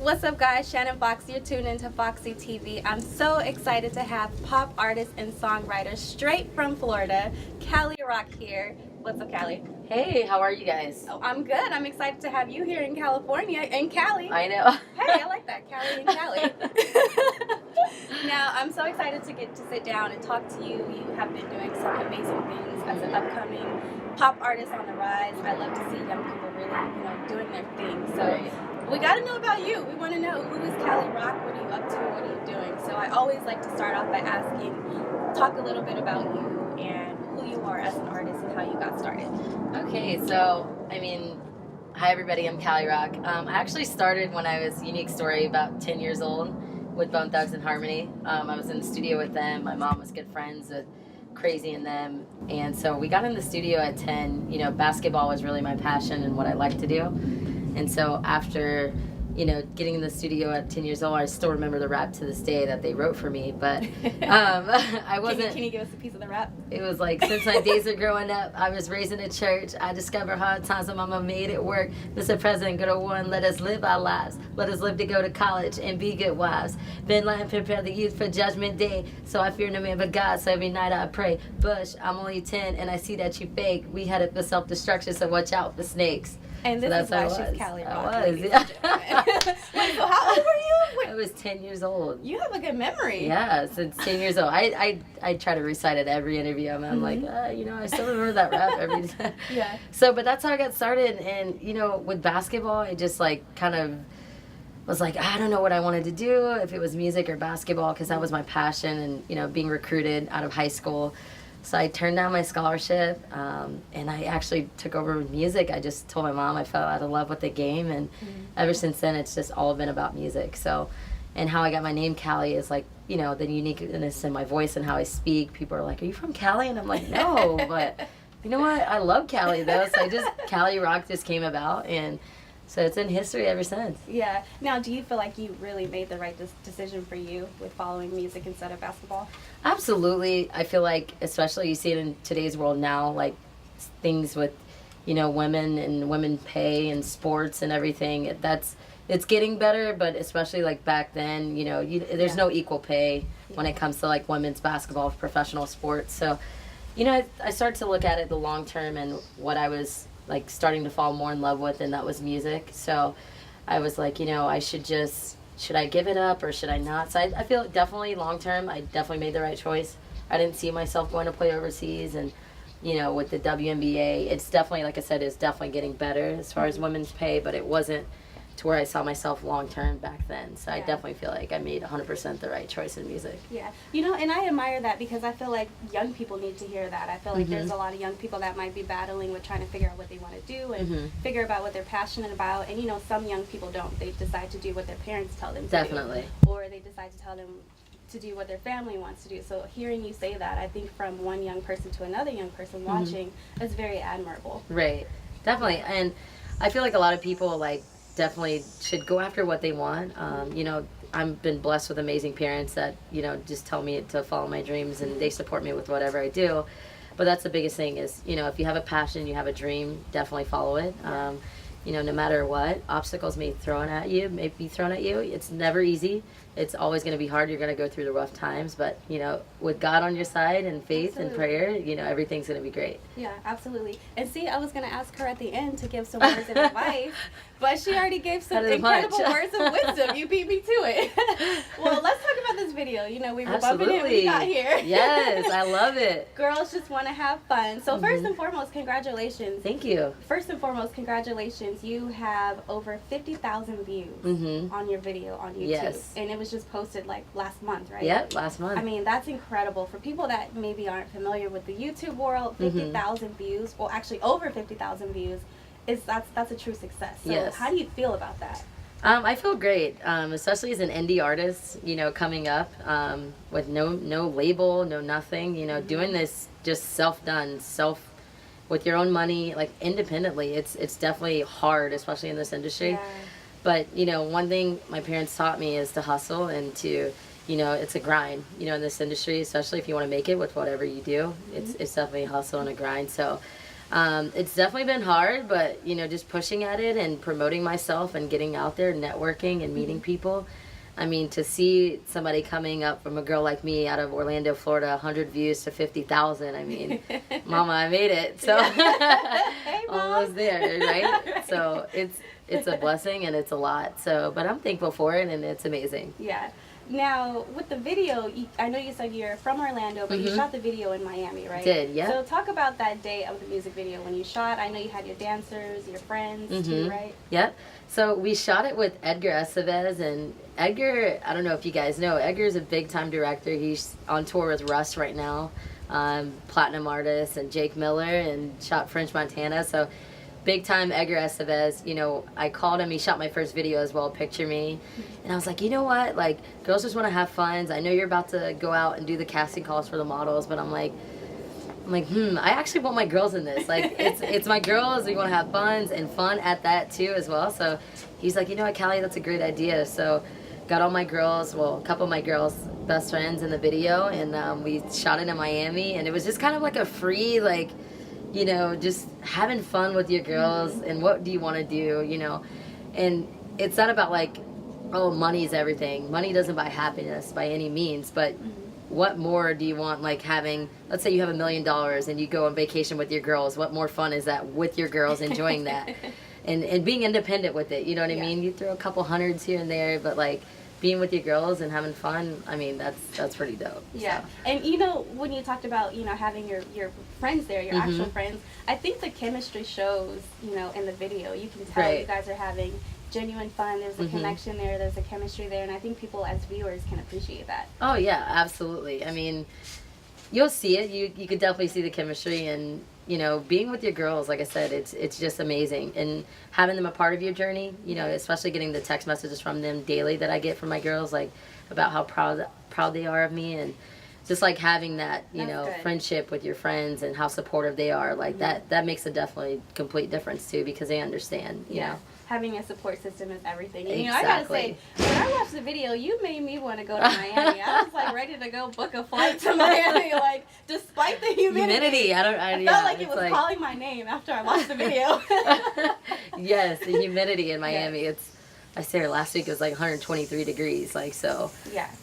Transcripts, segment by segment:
What's up, guys? Shannon Fox. You're tuned into Foxy TV. I'm so excited to have pop artist and songwriter straight from Florida, Kallie Rock here. What's up, Kallie? Hey, how are you guys? Oh, I'm good. I'm excited to have you here in California, in Cali. I know. Hey, I like that, Kallie and Cali. Now, I'm so excited to get to sit down and talk to you. You have been doing some amazing things as an upcoming pop artist on the rise. I love to see young people really, doing their thing. So. Right. We got to know about you. We want to know, who is Kallie Rock? What are you up to? What are you doing? So I always like to start off by asking, talk a little bit about you and who you are as an artist and how you got started. Okay, so, hi everybody, I'm Kallie Rock. I actually started when I was, unique story, about 10 years old with Bone Thugs and Harmony. I was in the studio with them. My mom was good friends with Crazy and them. And so we got in the studio at 10. Basketball was really my passion and what I like to do. And so after, getting in the studio at 10 years old, I still remember the rap to this day that they wrote for me. But I wasn't... Can you give us a piece of the rap? It was like, since my days of growing up, I was raised in a church. I discovered hard times and mama made it work. Mr. President, good old one, let us live our lives. Let us live to go to college and be good wives. Been lying, prepare the youth for judgment day. So I fear no man but God, so every night I pray. Bush, I'm only 10 and I see that you fake. We headed for self-destruction, so watch out for snakes. And this is why she's Kallie Rock. I was, yeah. Wait, so how old were you? I was 10 years old. You have a good memory. Yeah, since 10 years old. I try to recite it every interview. I'm like, I still remember that rap every time. Yeah. So, but that's how I got started. And, with basketball, it just kind of was like, I don't know what I wanted to do, if it was music or basketball, because that was my passion and, being recruited out of high school. So I turned down my scholarship, and I actually took over with music. I just told my mom I fell out of love with the game, and ever since then, it's just all been about music. So, and how I got my name Kallie is the uniqueness in my voice and how I speak. People are like, are you from Cali? And I'm like, no, but you know what? I love Cali, though. So Kallie Rock just came about, and so it's in history ever since. Yeah. Now, do you feel like you really made the right decision for you with following music instead of basketball? Absolutely. I feel like, especially you see it in today's world now, like things with, women and women pay and sports and everything. It's getting better, but especially like back then, there's no equal pay when it comes to like women's basketball, professional sports. So, I started to look at it the long term and what I was like starting to fall more in love with, and that was music. So I was like, should I give it up or should I not? So I feel definitely long term, I definitely made the right choice. I didn't see myself going to play overseas, and with the WNBA, it's definitely, like I said, it's definitely getting better as far as women's pay, but it wasn't to where I saw myself long term back then. So I definitely feel like I made 100% the right choice in music. Yeah. And I admire that because I feel like young people need to hear that. I feel like there's a lot of young people that might be battling with trying to figure out what they want to do and figure out what they're passionate about. And, some young people don't. They decide to do what their parents tell them to Definitely. do. Or they decide to tell them to do what their family wants to do. So hearing you say that, I think from one young person to another young person watching is very admirable. Right. Definitely. And I feel like a lot of people, definitely should go after what they want. I've been blessed with amazing parents that, just tell me to follow my dreams, and they support me with whatever I do. But that's the biggest thing is, if you have a passion, you have a dream, definitely follow it. No matter what, obstacles may be thrown at you, It's never easy. It's always going to be hard. You're going to go through the rough times, but, with God on your side and faith and prayer, everything's going to be great. Yeah, absolutely. And see, I was going to ask her at the end to give some words of advice, but she already gave some incredible words of wisdom. You beat me to it. Well, let's talk about this video. We were bumping it when we got here. Yes, I love it. Girls just want to have fun. So first and foremost, congratulations. Thank you. First and foremost, congratulations. You have over 50,000 views on your video on YouTube. Yes. And it was just posted last month, right? Yep, last month. That's incredible. For people that maybe aren't familiar with the YouTube world, 50,000 views, well, actually over 50,000 views, that's a true success. So how do you feel about that? I feel great, especially as an indie artist, coming up with no label, no nothing, doing this just self-done, with your own money, independently. It's definitely hard, especially in this industry. Yeah. But, one thing my parents taught me is to hustle and to, it's a grind, in this industry, especially if you want to make it with whatever you do. It's definitely a hustle and a grind. So It's definitely been hard, but you know, just pushing at it and promoting myself and getting out there, networking and meeting people. I mean, to see somebody coming up from a girl like me out of Orlando, Florida, 100 views to 50,000. I mean, mama, I made it. So Hey, Mom. almost there, right? So it's a blessing and it's a lot. So, but I'm thankful for it and it's amazing. Yeah. Now, with the video, I know you said you're from Orlando, but you shot the video in Miami, right? Did, yeah. So talk about that day of the music video when you shot. I know you had your dancers, your friends too, right? Yep. So we shot it with Edgar Estevez, and Edgar, I don't know if you guys know, Edgar's a big time director. He's on tour with Russ right now, platinum artist, and Jake Miller, and shot French Montana. So big time Edgar Estevez. You know, I called him. He shot my first video as well, Picture Me. And I was like, you know what? Like, girls just want to have fun. I know you're about to go out and do the casting calls for the models, but I'm like, I actually want my girls in this. Like, it's my girls. We want to have fun and fun at that too as well. So he's like, you know what, Callie, that's a great idea. So got all my girls, well, a couple of my girls' best friends in the video, and we shot it in Miami. And it was just kind of like a free, like, you know, just having fun with your girls and what do you want to do, you know. And it's not about like, oh, money's everything. Money doesn't buy happiness by any means, but what more do you want, like having, let's say you have $1 million and you go on vacation with your girls. What more fun is that with your girls enjoying that and being independent with it, you know what I mean? You throw a couple hundreds here and there, but like being with your girls and having fun, I mean, that's pretty dope. Yeah. So. And you know, when you talked about, you know, having your friends there, your actual friends, I think the chemistry shows, you know, in the video. You can tell you guys are having genuine fun. There's a connection there. There's a chemistry there. And I think people as viewers can appreciate that. Oh, yeah, absolutely. I mean, you'll see it. You could definitely see the chemistry. And, you know, being with your girls, like I said, it's just amazing. And having them a part of your journey, you know, especially getting the text messages from them daily that I get from my girls, like about how proud they are of me. And just like having that, you know, friendship with your friends and how supportive they are, like that makes a definitely complete difference too, because they understand, you know. Having a support system is everything. And, exactly. you know, I gotta say, when I watched the video, you made me want to go to Miami. I was like ready to go book a flight to Miami, like despite the humidity. I felt like it was calling my name after I watched the video. Yes, the humidity in Miami. I stayed here last week. It was like 123 degrees. Like, so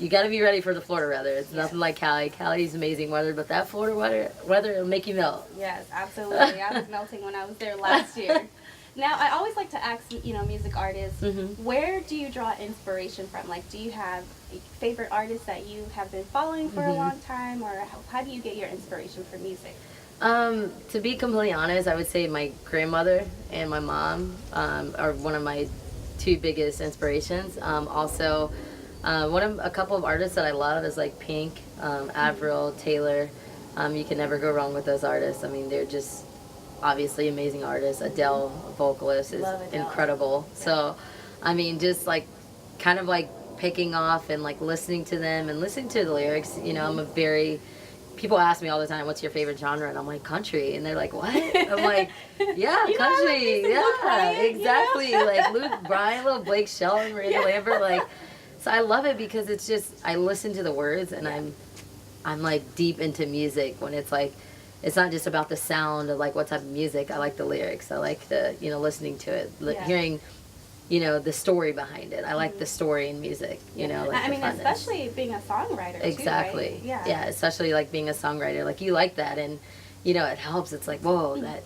you got to be ready for the Florida weather. It's nothing like Cali. Cali's amazing weather, but that Florida weather will make you melt. Yes, absolutely. I was melting when I was there last year. Now, I always like to ask, you know, music artists, where do you draw inspiration from? Like, do you have favorite artists that you have been following for a long time, or how do you get your inspiration for music? To be completely honest, I would say my grandmother and my mom are one of my two biggest inspirations. Also, a couple of artists that I love is like Pink, Avril, Taylor. You can never go wrong with those artists. I mean, they're just obviously amazing artists. Adele, vocalist, is incredible. Yeah. So, I mean, just like kind of like picking off and like listening to them and listening to the lyrics. You know, people ask me all the time, what's your favorite genre? And I'm like, country. And they're like, what? I'm like, yeah, you country. Know, like Bryan, exactly. You know? Like Luke Bryan, little Blake Shelton, Miranda Lambert. Like, so I love it because it's just, I listen to the words and I'm like deep into music when it's like, it's not just about the sound of like what type of music. I like the lyrics. I like the, you know, listening to it, hearing, you know, the story behind it. I like the story in music, you know. Like I mean, especially being a songwriter exactly. Too, right? Yeah, especially like being a songwriter. Like you like that, and you know, it helps. It's like, whoa, that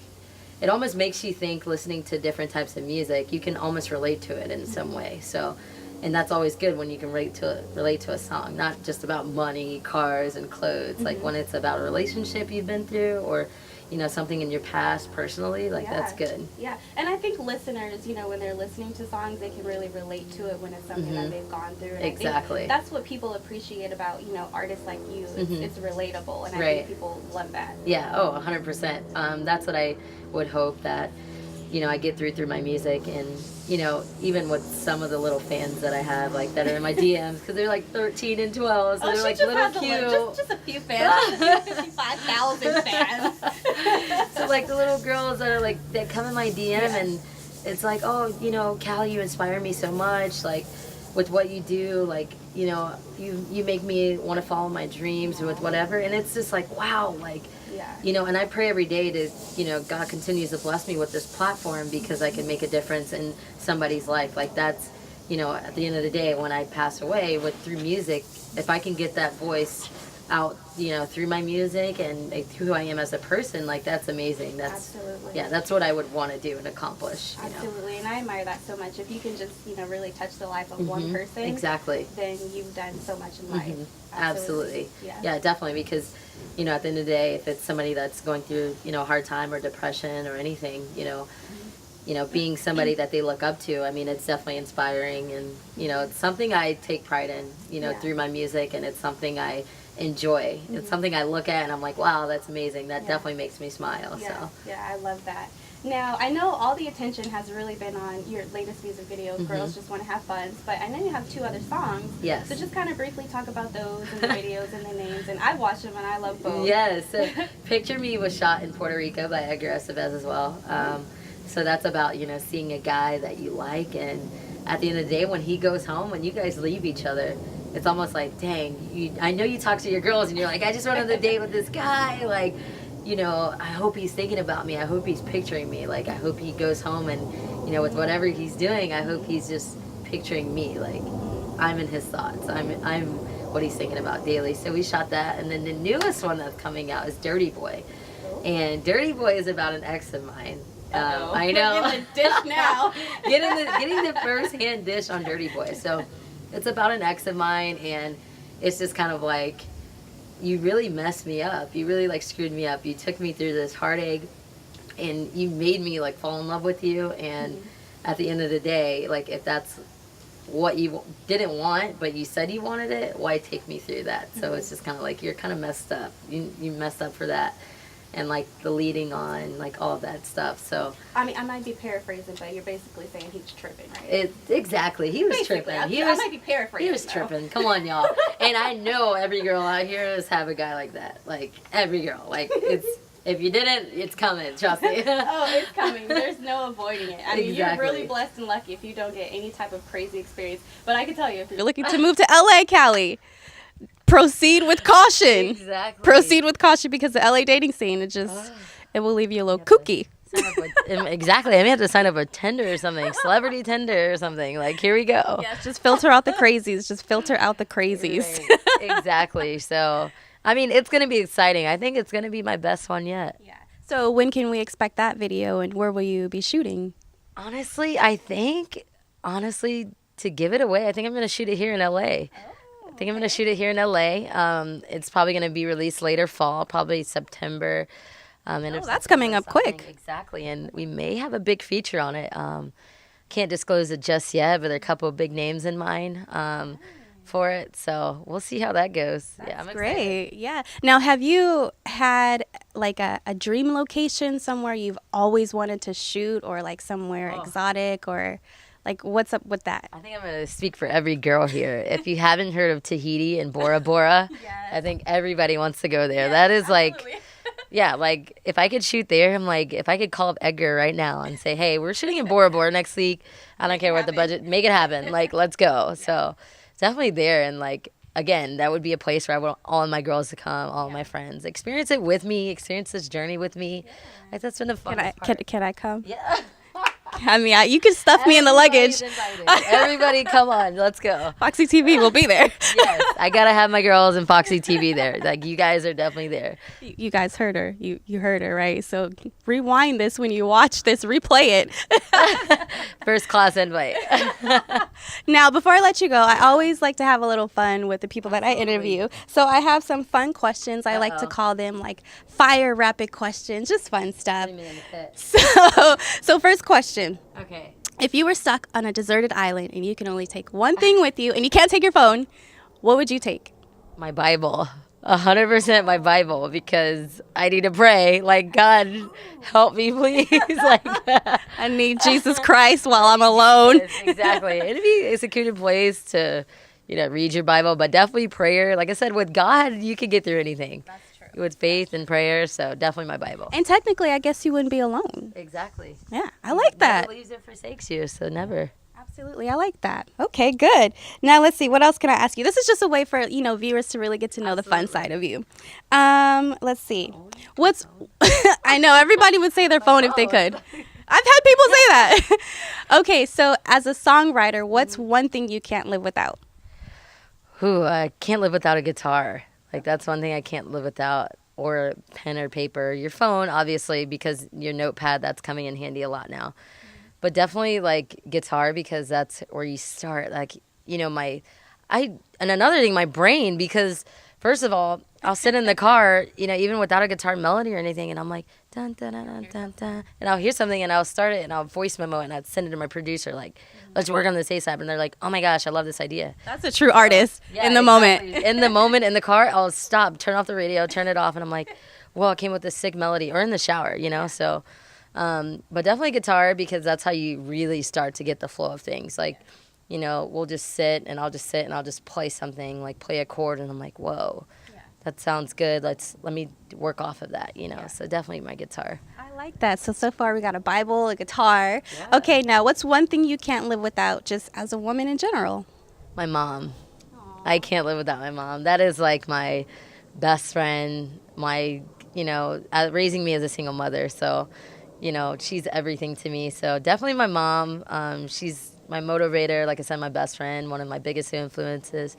it almost makes you think. Listening to different types of music, you can almost relate to it in some way. So, and that's always good when you can relate to a song, not just about money, cars, and clothes. Like when it's about a relationship you've been through, or you know, something in your past personally, like that's good. Yeah, and I think listeners, you know, when they're listening to songs, they can really relate to it when it's something that they've gone through. And exactly. I think that's what people appreciate about, you know, artists like you. It's relatable, and I think people love that. Yeah, 100%. That's what I would hope that, you know, I get through my music, and you know, even with some of the little fans that I have, like that are in my DMs, because they're like 13 and 12, so they're like little cute. Just a few fans, 55,000 fans. So like the little girls that are like that come in my DM, and it's like, oh, you know, Callie, you inspire me so much, like with what you do, like you know, you make me want to follow my dreams with whatever, and it's just like, wow, like Yeah. You know, and I pray every day to, you know, God continues to bless me with this platform because I can make a difference in somebody's life. Like that's, you know, at the end of the day, when I pass away through music, if I can get that voice out, you know, through my music and who I am as a person, like that's amazing. That's Absolutely. Yeah, that's what I would want to do and accomplish. You Absolutely, know? And I admire that so much. If you can just, you know, really touch the life of one person, exactly, then you've done so much in life. Absolutely. Yeah. Yeah, definitely. Because, you know, at the end of the day, if it's somebody that's going through, you know, a hard time or depression or anything, you know, being somebody that they look up to, I mean, it's definitely inspiring, and you know, it's something I take pride in, you know, through my music, and it's something I enjoy. It's something I look at and I'm like, wow, that's amazing. That definitely makes me smile. Yeah. So Yeah, I love that. Now, I know all the attention has really been on your latest music videos, Girls Just Want to Have Fun, but I know you have 2 other songs. Yes. So just kind of briefly talk about those and the videos and the names. And I've watched them and I love both. yes, so Picture Me was shot in Puerto Rico by Edgar Estevez as well. So that's about, you know, seeing a guy that you like, and at the end of the day, when he goes home, when you guys leave each other, it's almost like, dang, I know you talk to your girls and you're like, I just went on the date with this guy, like, you know, I hope he's thinking about me, I hope he's picturing me, like, I hope he goes home and, you know, with whatever he's doing, I hope he's just picturing me, like, I'm in his thoughts, I'm what he's thinking about daily. So we shot that, and then the newest one that's coming out is Dirty Boy, and Dirty Boy is about an ex of mine. I know. We're getting the dish now. getting the first-hand dish on Dirty Boy. So it's about an ex of mine, and it's just kind of like, you really messed me up. You really like screwed me up. You took me through this heartache, and you made me like fall in love with you. And at the end of the day, like if that's what you didn't want, but you said you wanted it, why take me through that? So it's just kind of like, you're kind of messed up. You messed up for that. And like the leading on, like all of that stuff. So I mean, I might be paraphrasing, but you're basically saying he's tripping, right? Exactly. He was Basically, tripping. I might be paraphrasing. He was tripping. Come on, y'all. And I know every girl out here has have a guy like that. Like every girl. Like it's, if you didn't, it's coming. Trust me. Oh, it's coming. There's no avoiding it. I mean, Exactly. you're really blessed and lucky if you don't get any type of crazy experience. But I can tell you, if you're looking to move to LA, Callie, proceed with caution. Exactly. Proceed with caution, because the LA dating scene, it will leave you a little kooky. Exactly. I may have to sign up a Tinder or something, celebrity Tinder or something. Like, here we go. Yes, just filter out the crazies. Just filter out the crazies. Right. Exactly. So, I mean, it's going to be exciting. I think it's going to be my best one yet. Yeah. So when can we expect that video, and where will you be shooting? Honestly, to give it away, I think I'm going to shoot it here in LA. I think I'm going to shoot it here in LA. It's probably going to be released later fall, probably September. And that's coming up quick. Exactly. And we may have a big feature on it. Can't disclose it just yet, but there are a couple of big names in mind for it. So we'll see how that goes. Yeah, I'm excited. Great. Yeah. Now, have you had like a dream location somewhere you've always wanted to shoot, or like somewhere exotic, or like what's up with that? I think I'm going to speak for every girl here. If you haven't heard of Tahiti and Bora Bora, Yes. I think everybody wants to go there. That is Absolutely. like... Yeah, like, if I could shoot there, I'm like, if I could call up Edgar right now and say, hey, we're shooting in Bora Bora next week. I don't care what the budget. Make it happen. Like, let's go. So, definitely there. And, like, again, that would be a place where I want all of my girls to come, all of my friends. Experience it with me. Experience this journey with me. Like, that's been the funnest part. Can I come? Yeah. I mean, you can stuff me in the luggage. Everybody, come on. Let's go. Foxy TV will be there. Yes. I got to have my girls and Foxy TV there. Like, you guys are definitely there. You guys heard her. You heard her, right? So rewind this when you watch this. Replay it. First class invite. Now, before I let you go, I always like to have a little fun with the people that I interview. So I have some questions. I like to call them like fire rapid questions, just fun stuff. So first question. Okay. If you were stuck on a deserted island and you can only take one thing with you and you can't take your phone, what would you take? My Bible. 100% my Bible, because I need to pray. Like, God, help me, please. Like, I need Jesus Christ while I'm alone. Yes, exactly. It'd be a secluded place to, read your Bible, but definitely prayer. Like I said, with God, you can get through anything. That's true. With faith and prayer, so definitely my Bible. And technically, I guess you wouldn't be alone. Exactly. Yeah, I like that. Never leaves or forsakes you, so never. Absolutely. Absolutely. I like that. Okay, good. Now let's see. What else can I ask you? This is just a way for, viewers to really get to know the fun side of you. Let's see. What's I know everybody would say their phone if they could. I've had people say that. Okay, so as a songwriter, what's one thing you can't live without? Ooh, I can't live without a guitar. Like, that's one thing I can't live without, or pen or paper. Your phone, obviously, because your notepad, that's coming in handy a lot now. But definitely, like, guitar, because that's where you start. Like, and another thing, my brain, because first of all, I'll sit in the car, even without a guitar melody or anything, and I'm like, dun, dun, dun, dun, dun, dun. And I'll hear something, and I'll start it, and I'll voice memo it, and I'd send it to my producer, like, let's work on this ASAP. And they're like, oh my gosh, I love this idea. That's a true artist in the exactly. moment. In the moment, in the car, I'll stop, turn off the radio, turn it off, and I'm like, well, I came with this sick melody, or in the shower, so. But definitely guitar, because that's how you really start to get the flow of things. Like, we'll just sit, and I'll just play something, like play a chord, and I'm like, whoa, that sounds good. Let me work off of that, So definitely my guitar. I like that. So far we got a Bible, a guitar. Yeah. Okay, now what's one thing you can't live without, just as a woman in general? My mom. Aww. I can't live without my mom. That is like my best friend, raising me as a single mother. So, she's everything to me. So definitely my mom. She's my motivator, like I said, my best friend, one of my biggest influences.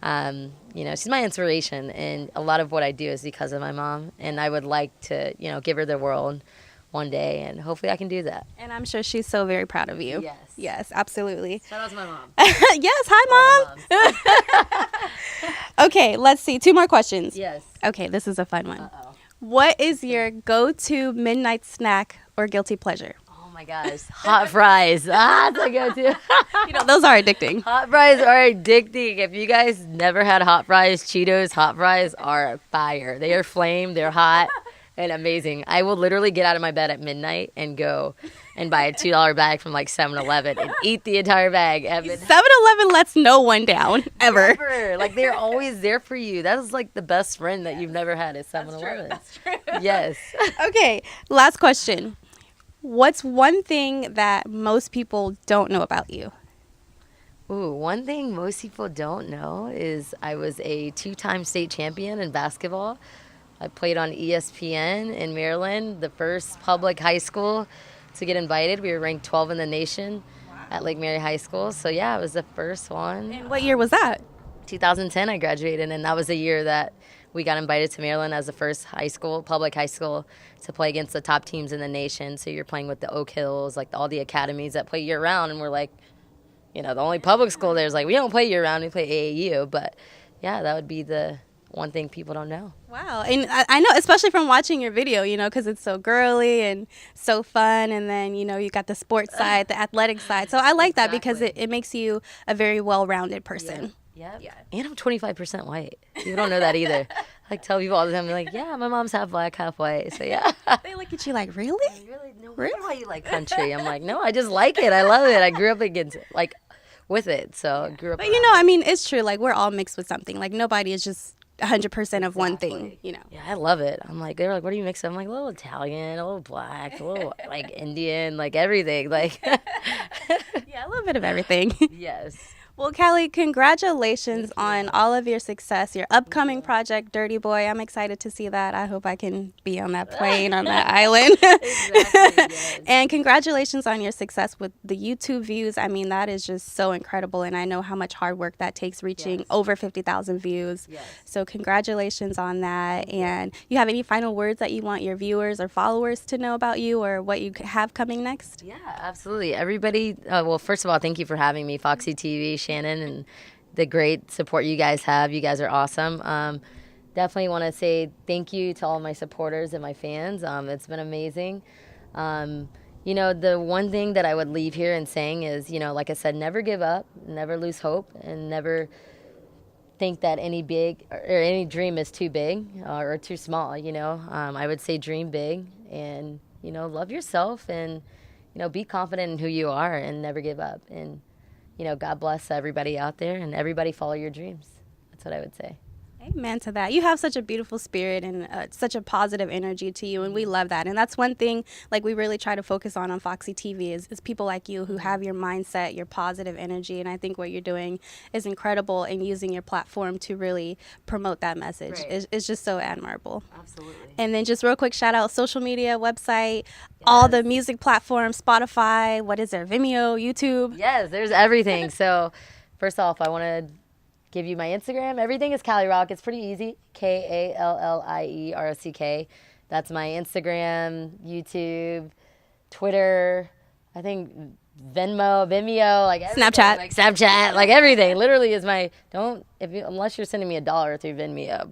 She's my inspiration, and a lot of what I do is because of my mom, and I would like to, give her the world one day, and hopefully I can do that. And I'm sure she's so very proud of you. Yes. Yes, absolutely. Shout out to my mom. Yes, hi, Mom. Okay, let's see. 2 more questions. Yes. Okay, this is a fun one. Uh-oh. What is your go-to midnight snack or guilty pleasure? Oh my gosh, hot fries. That's a go-to. Those are addicting. Hot fries are addicting. If you guys never had hot fries, Cheetos hot fries are fire. They are flame, they're hot, and amazing. I will literally get out of my bed at midnight and go and buy a $2 bag from like 7-Eleven and eat the entire bag at midnight. 7-Eleven lets no one down, ever. Never. Like, they're always there for you. That is like the best friend that you've never had is 7-Eleven. That's true. Yes. Okay, last question. What's one thing that most people don't know about you? Ooh, one thing most people don't know is I was a 2-time state champion in basketball. I played on ESPN in Maryland, the first public high school to get invited. We were ranked 12 in the nation at Lake Mary High School. So, yeah, it was the first one. And what year was that? 2010 I graduated, and that was the year that we got invited to Maryland as the first public high school to play against the top teams in the nation. So you're playing with the Oak Hills, like all the academies that play year-round, and we're like, the only public school there is like, we don't play year-round, we play AAU. But, yeah, that would be the one thing people don't know. Wow. And I know, especially from watching your video, because it's so girly and so fun. And then, you got the sports side, the athletic side. So I like that because it makes you a very well-rounded person. Yeah. And I'm 25% white. People don't know that either. I like tell people all the time, they're like, yeah, my mom's half black, half white. So, yeah. They look at you like, really? No, really? Why you like country? I'm like, no, I just like it. I love it. I grew up with it. So I grew up. But, it's true. Like, we're all mixed with something. Like, nobody is just 100% of one thing, Yeah, I love it. I'm like, they were like, what do you mix up? I'm like, a little Italian, a little black, a little like Indian, like everything. Like, yeah, a little bit of everything. Yes. Well, Kallie, congratulations on all of your success, your upcoming project, Dirty Boy. I'm excited to see that. I hope I can be on that plane, on that island. Exactly, yes. And congratulations on your success with the YouTube views. I mean, that is just so incredible. And I know how much hard work that takes, reaching over 50,000 views. Yes. So congratulations on that. And you have any final words that you want your viewers or followers to know about you or what you have coming next? Yeah, absolutely. Everybody, well, first of all, thank you for having me, Foxy TV, Shannon, and the great support you guys have. You guys are awesome. Definitely want to say thank you to all my supporters and my fans. It's been amazing. The one thing that I would leave here and saying is, like I said, never give up, never lose hope, and never think that any dream is too big or too small. I would say dream big and, love yourself and, be confident in who you are and never give up. And God bless everybody out there, and everybody follow your dreams. That's what I would say. Amen to that. You have such a beautiful spirit and such a positive energy to you, and we love that. And that's one thing like we really try to focus on Foxy TV is people like you who have your mindset, your positive energy. And I think what you're doing is incredible, and using your platform to really promote that message is just so admirable. Absolutely. And then just real quick shout out social media, website, all the music platforms, Spotify, what is there, Vimeo, YouTube? Yes, there's everything. So first off, I want to give you my Instagram. Everything is Kallie Rock. It's pretty easy. KALLIEROCK. That's my Instagram, YouTube, Twitter, I think Vimeo, like everything. Snapchat, like everything. Literally is my unless you're sending me $1 through Vimeo,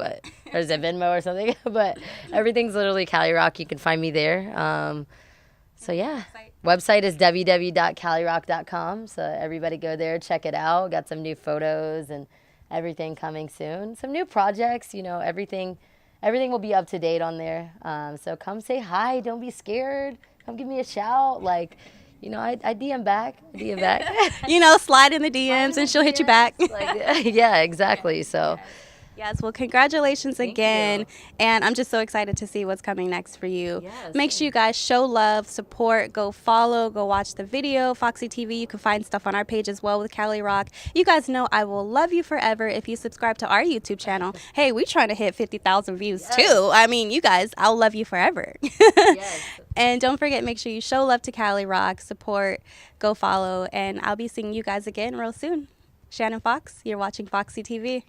or is it Venmo or something? But everything's literally Kallie Rock. You can find me there. So yeah, website is www.kallierock.com. So everybody go there, check it out. Got some new photos and everything coming soon. Some new projects, everything will be up to date on there. So come say hi. Don't be scared. Come give me a shout. I DM back. Slide in the DMs and she'll hit you back. Yeah, exactly. So. Yes, well, congratulations again. You. And I'm just so excited to see what's coming next for you. Yes. Make sure you guys show love, support, go follow, go watch the video, Foxy TV. You can find stuff on our page as well with Kallie Rock. You guys know I will love you forever if you subscribe to our YouTube channel. Hey, we're trying to hit 50,000 views too. I mean, you guys, I'll love you forever. Yes. And don't forget, make sure you show love to Kallie Rock, support, go follow, and I'll be seeing you guys again real soon. Shannon Fox, you're watching Foxy TV.